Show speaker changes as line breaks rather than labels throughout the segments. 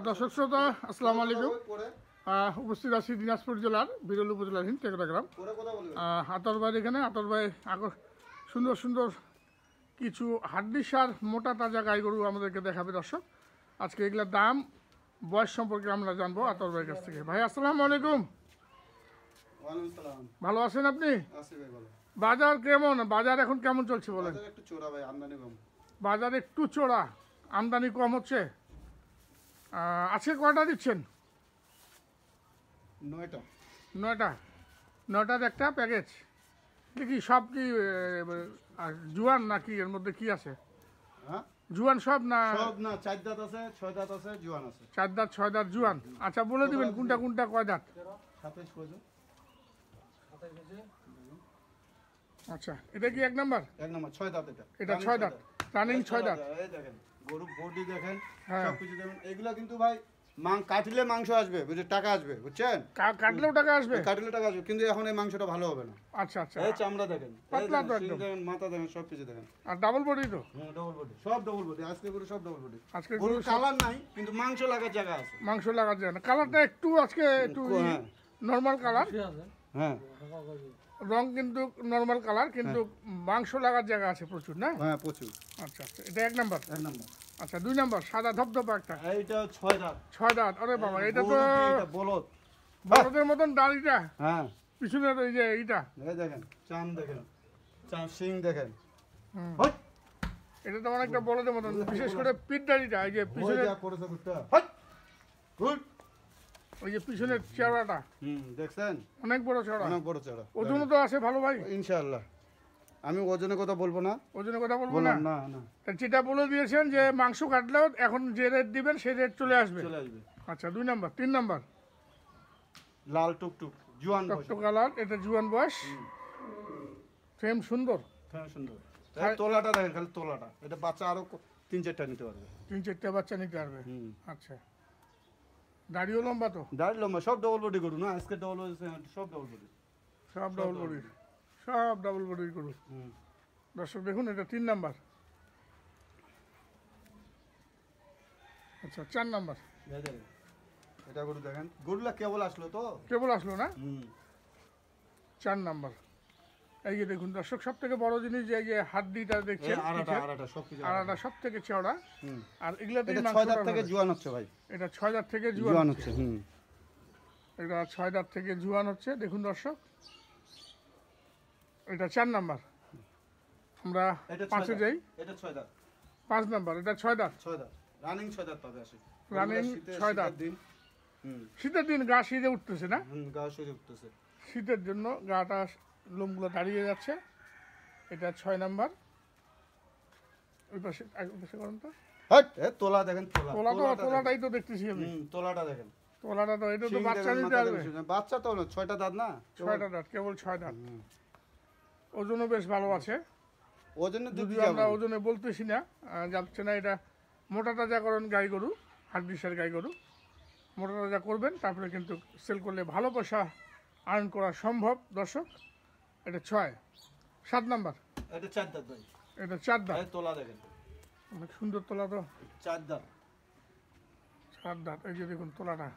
দর্শক শ্রোতা আসসালামু আলাইকুম। উপস্থিত আছি দিনাজপুর জেলার বিরল উপজেলাধীন টেকরা গ্রাম আতরবাই। এখানে আতরবাই সুন্দর সুন্দর কিছু হাড্ডিসার মোটা তাজা গাই গরু আমাদেরকে দেখাবে দর্শক। আজকে এগুলোর দাম বয়স সম্পর্কে আমরা জানবো আতরবাইয়ের কাছ থেকে। ভাই আসসালামু আলাইকুম। ভালো আছেন আপনি? বাজার কেমন? বাজার এখন কেমন চলছে বলেন? বাজার একটু চড়া, আমদানি কম হচ্ছে। আজকে কয়টা দিচ্ছেন? নয়টার একটা প্যাকেজ। দেখি সব কি জুয়ান নাকি এর মধ্যে কি আছে? জুয়ান সব না?
চার দাঁত আছে, ছয় দাঁত আছে, জুয়ান আছে।
চার দাঁত ছয় দাঁত জুয়ান। আচ্ছা বলে দিবেন কোনটা কোনটা কয় দাঁত?
27 কয়জন?
আচ্ছা এটা কি এক নাম্বার?
এক নাম্বার 6 দাঁত এটা।
এটা 6 দাঁত, রানিং 6 দাঁত।
এই দেখেন গরু বডি দেখেন,
হ্যাঁ
সবকিছু দেখেন। এগুলা কিন্তু ভাই কাটলে মাংস আসবে, বুঝে টাকা আসবে, বুঝছেন?
কাটলেও টাকা আসবে?
কাটলে টাকা আসবে, কিন্তু এখন এই মাংসটা ভালো হবে না।
আচ্ছা আচ্ছা।
এই চামড়া দেখেন,
পাতলা তো একদম,
দেখেন মাথা দেখেন, সবকিছু দেখেন।
আর ডাবল বডি তো?
হ্যাঁ ডাবল বডি, সব ডাবল বডি। আজকে গরু সব ডাবল বডি।
আজকে
গরু কালার নাই, কিন্তু মাংস লাগার জায়গা আছে।
মাংস লাগার জায়গা না। কালারটা একটু আজকে একটু নরমাল কালার।
হ্যাঁ
রং কিন্তু নরমাল কালার, কিন্তু মাংস লাগার জায়গা আছে প্রচুর, না?
হ্যাঁ প্রচুর।
আচ্ছা আচ্ছা এটা এক নাম্বার।
এক নাম্বার।
আচ্ছা 2 নাম্বার সাদা ধবধবা একটা।
এইটা 6 দাঁত।
6 দাঁত। আরে বাবা, এটা তো
বলদ,
বলদের মতন দাড়িটা।
হ্যাঁ
পিছনে এই যে এইটা
এই দেখেন, চাম দেখেন, চাম সিং দেখেন।
এটা তো অনেকটা বলদের মতন, বিশেষ করে পিঠ দাড়িটা। এই যে পিছনে ওই যে পিছনের চেহারাটা
দেখছেন,
অনেক বড় চড়া,
অনেক বড় চড়া।
ওজনও তো আছে ভালো ভাই?
ইনশাআল্লাহ। আমি ওজনের কথা বলবো না,
ওজনের কথা বলবো না।
না না।
যেটা বলে দিয়েছেন যে মাংস কাটলেও এখন যে রেট দিবেন সেই রেট চলে আসবে।
চলে আসবে।
আচ্ছা 2 নাম্বার। 3 নাম্বার
লাল টুকটুক জুয়ান বয়স।
কালার, এটা জুয়ান বয়স, ফ্রেম সুন্দর।
হ্যাঁ সুন্দর। তোলাটা দেখেন, খালি তোলাটা। এটা বাচ্চা আরো 3-4টা নিতে পারবে।
3-4টা বাচ্চা নিতে পারবে। আচ্ছা দাড়িও লম্বা তো?
দাড়ি লম্বা, সব ডবল বডি করু না, আজকে ডবল বডি, সব ডবল বডি।
সব ডবল বডি, সব ডবল বডির গরু। দর্শক দেখুন এটা 3 নাম্বার। আচ্ছা 4 নাম্বার।
এটা গরু দেখেন, গরুলা কেবল আসলো তো,
কেবল আসলো না? 4 নাম্বার। এই যে দেখুন দর্শক, সব থেকে বড় জিনিস যে এই যে হাড্ডিটা দেখছেন, আড়াটা সব থেকে চওড়া। আর এগুলাতে
6 দাঁত থেকে জুয়ান হচ্ছে ভাই।
এটা 6 দাঁত থেকে জুয়ান হচ্ছে। এটা 6 দাঁত থেকে জুয়ান হচ্ছে। দেখুন দর্শক এটা 4 নাম্বার। আমরা 5-এ যাই।
এটা 6 দাঁত।
5 নাম্বার। এটা 6 দাঁত।
6 দাঁত রানিং 6 দাঁত পাবে। আসে
রানিং 6 দাঁত। শীতের দিন গা শীতে উঠতেছে না?
গা শীতে উঠতেছে।
শীতের জন্য গাটা লোমগুলো দাঁড়িয়ে যাচ্ছে। এটা 6 নাম্বার। ওই পাশে করেন তো।
তোলা দেখেন,
তোলাটাই তো দেখতেছি আমি।
তোলাটা দেখেন,
তোলাটা তো এটা তো বাচ্চা নিতে পারবে।
বাচ্চা তো 6টা দাঁত না,
6টা দাঁত, কেবল 6 দাঁত। ওজনও বেশ ভালো আছে।
ওজনে
যদিও আমরা ওজনে বলতেছি না, যাচ্ছে না। এটা মোটা তাজাকরণ গাই গরু, হাড্ডিসার গাই গরু। মোটা তাজা করবেন, তারপরে কিন্তু সেল করলে ভালো পয়সা আর্ন করা সম্ভব দর্শক। এটা 6। 7 নাম্বার।
এটা 4 দাঁত ভাই।
এটা 4 দাঁত।
তোলা দেখেন,
অনেক সুন্দর তোলা তো।
4 দাঁত।
4 দাঁত। এই যে দেখুন তোলাটা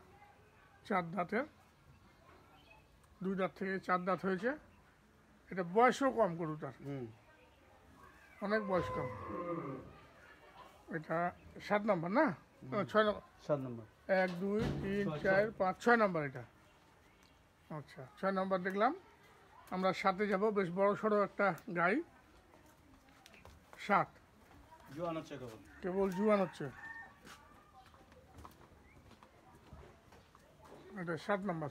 4 দাঁতের। 2 দাঁত থেকে 4 দাঁত হয়েছে। এটা বয়সও কম গরুটার, অনেক বয়স কম। এটা 7 নাম্বার না? 6 নাম্বার।
7 নাম্বার।
1 2 3 4 5 6 নাম্বার এটা। আচ্ছা 6 নাম্বার দেখলাম। আমরা 7-এ যাব। বেশ বড় সড়ো একটা গাই। 7
জুয়ান হচ্ছে,
কেবল জুয়ান হচ্ছে। এটা 7 নাম্বার।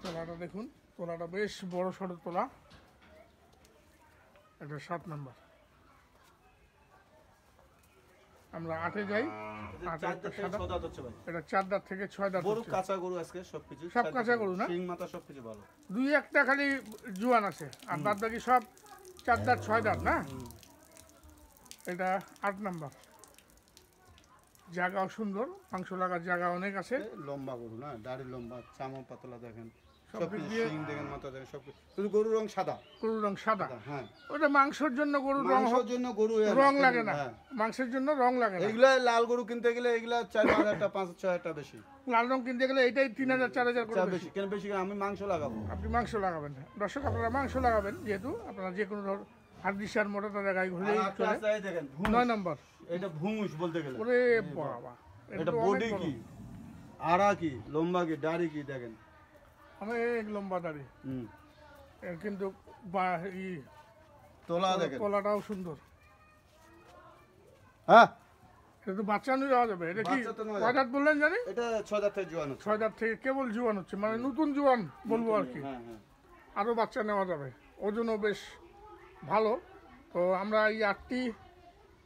তোলাটা দেখুন, তোলাটা বেশ বড় সড়ো তোলা। এটা 7 নাম্বার। আমরা 8-এ যাই। এটা 4 দাঁত থেকে 6 দাঁত।
গরু কাঁচা গরু আজকে সবকিছু,
সব কাঁচা গরু না?
শিং মাথা সবকিছু ভালো।
2-1টা খালি জুয়ান আছে, আর বাদ বাকি সব 4 দাঁত 6 দাঁত না? এটা 8 নাম্বার। জায়গাও সুন্দর, মাংস লাগার জায়গা অনেক আছে।
লম্বা গরু না, দাড়ি লম্বা, চামড়া পাতলা দেখেন।
সব
সব
দিক
কিছু
দিয়ে
শিং দেখেন, মাথা দেখেন, সব কিছু। শুধু গরুর রং সাদা।
গরুর রং সাদা।
হ্যাঁ,
ওটা মাংসের জন্য গরুর রং
মাংসের জন্য গরু এর
রং
না,
লাগে না,
হ্যাঁ।
মাংসের জন্য রং লাগে না।
এগুলা লাল গরু কিনতে গেলে এগুলা 4-5 টাকা 5-6 টাকা বেশি।
লাল রং কিনতে গেলে এটাই 3000 4000 করে
চা
বেশি।
বেশি কেন বেশি কেন? আমি মাংস লাগাবো।
আপনি মাংস লাগাবেন না দর্শক, আপনারা মাংস লাগাবেন, যেহেতু আপনারা যে কোনো ধর হাড্ডি সার মোটা তাজা গাই
আর
ঘুরেই
একটা
চলে।
আছে, এই দেখেন
9 নম্বর।
এটা ভুমুস বলতে গেলে।
ওরে বাবা,
এটা
তো
বডি
অনেক বড়।
কি, আড়া কি, লম্বা কি, দাড়ি কি দেখেন।
অনেক লম্বা দাড়ি।
হুম,
এর কিন্তু
তোলা দেখেন।
কলাটাও সুন্দর।
হ্যাঁ,
এটা তো বাচ্চা নিয়ে যাওয়া যাবে। এটা কি
বাচ্চা তো নেওয়া
কয় দাঁত বললেন জানি?
এটা 6 দাঁত থেকে জোয়ান হচ্ছে।
6 দাঁত থেকে কেবল জোয়ান হচ্ছে, মানে নতুন জোয়ান বলবো আর কি।
হ্যাঁ, হ্যাঁ।
আরও বাচ্চা নেওয়া যাবে, ওজনও বেশ ভালো। তো আমরা এই 8টি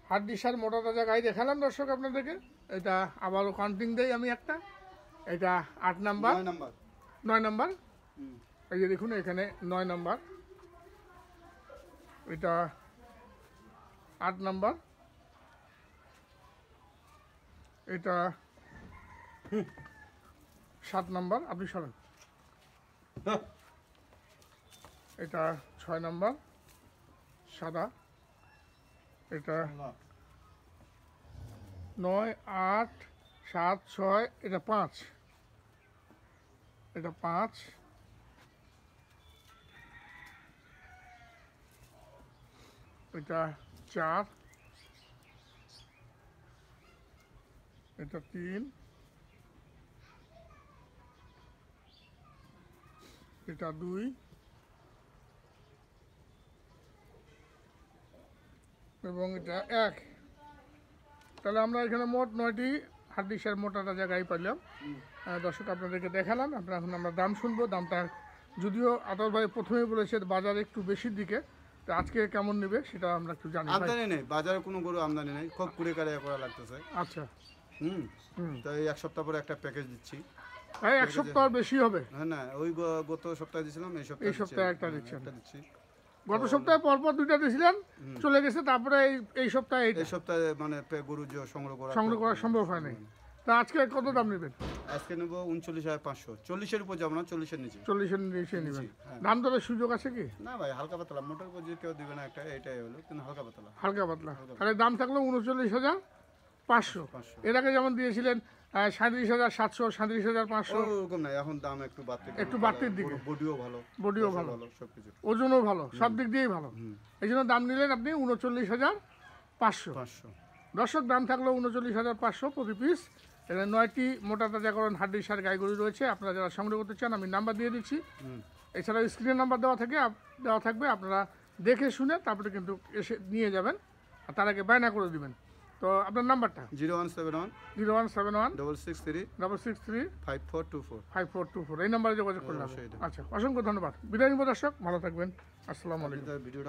হাড্ডি সার মোটা তাজা গাই দেখালাম দর্শক আপনাদেরকে। এটা আবারও কাউন্টিং দেই আমি একটা। এটা 8 নাম্বার,
9 নাম্বার।
9 নাম্বার।
হুম।
এই যে দেখুন এখানে 9 নাম্বার, এটা 8 নাম্বার, এটা 7 নাম্বার। আপনি সরেন।
হ্যাঁ।
এটা 6 নাম্বার সাদা, এটা 9 8 7 6, এটা 5, এটা 5, এটা 4, এটা 3, এটা 2, এবং এটা 1। তাহলে আমরা এখানে মোট 9টি হাড্ডি সার মোটা তাজা গাই পাইলাম। দর্শক আপনাদেরকে দেখালাম। এখন আমরা দাম শুনবো। দামটা যদিও আতর ভাই প্রথমেই বলেছে বাজার একটু বেশির দিকে, তো আজকে কেমন নেবে সেটা আমরা একটু জানি ভাই।
আমদানি নেই, বাজারে কোনো গরু আমদানি নেই, খুব কুড়ে কাড়ে করা লাগতেছে।
আচ্ছা,
হুম,
হুম,
তো এই 1 সপ্তাহ পরে একটা প্যাকেজ দিচ্ছি।
ভাই 1 সপ্তাহ বেশি হবে।
হ্যাঁ, না ওই গত সপ্তাহে দিয়েছিলাম, এই
এই
সপ্তাহে
সপ্তাহে একটা দিচ্ছেন।
একটা দিচ্ছি।
গত সপ্তাহে পরপর 2টা দিয়েছিলেন, চলে গেছে। তারপরে এই সপ্তাহে এইটা
এই সপ্তাহে মানে গরু যে সংগ্রহ
করা সম্ভব হয়নি। তা আজকে কত দাম নেবেন?
আজকে নেব 39,500। 40-এর উপর যাবো না, 40-এর নিচে।
40-এর নিচে নেবেন।
হ্যাঁ।
দাম দরের সুযোগ আছে কি?
না ভাই, হালকা পাতলা, মোটর করে কেউ দিবে না, একটা এটাই হলো, কিন্তু হালকা পাতলা।
হালকা পাতলা। তাহলে দাম থাকলো 39,500।
500।
এর আগে যেমন দিয়েছিলেন 37,700, 37,500।
ওরকম নাই, এখন দাম একটু বাড়তে,
একটু বাড়তির দিকে।
বডিও ভালো,
বডিও ভালো,
সবকিছু
ওজনও ভালো, সব দিক দিয়েই ভালো। এই জন্য দাম নিলেন আপনি 39,500।
500।
দর্শক, দাম থাকলো 39,500 প্রতি পিস। এখানে 9টি মোটা তাজাকরণ হাড্ডি সার গাইগরু রয়েছে। আপনারা যারা সংগ্রহ করতে চান আমি নাম্বার দিয়ে দিচ্ছি। এছাড়াও স্ক্রিনের নাম্বার দেওয়া থাকবে। আপনারা দেখে শুনে তারপরে কিন্তু এসে নিয়ে যাবেন, আর তার আগে বায়না করে দিবেন। তো আপনার নাম্বারটা
0171
0171
663
663
5424।
5424, এই নাম্বারে যোগাযোগ করলে হবে।
অবশ্যই এটা।
আচ্ছা, অসংখ্য ধন্যবাদ। বিদায় নিব দর্শক, ভালো থাকবেন। আসসালামু আলাইকুম।
ভিডিওটা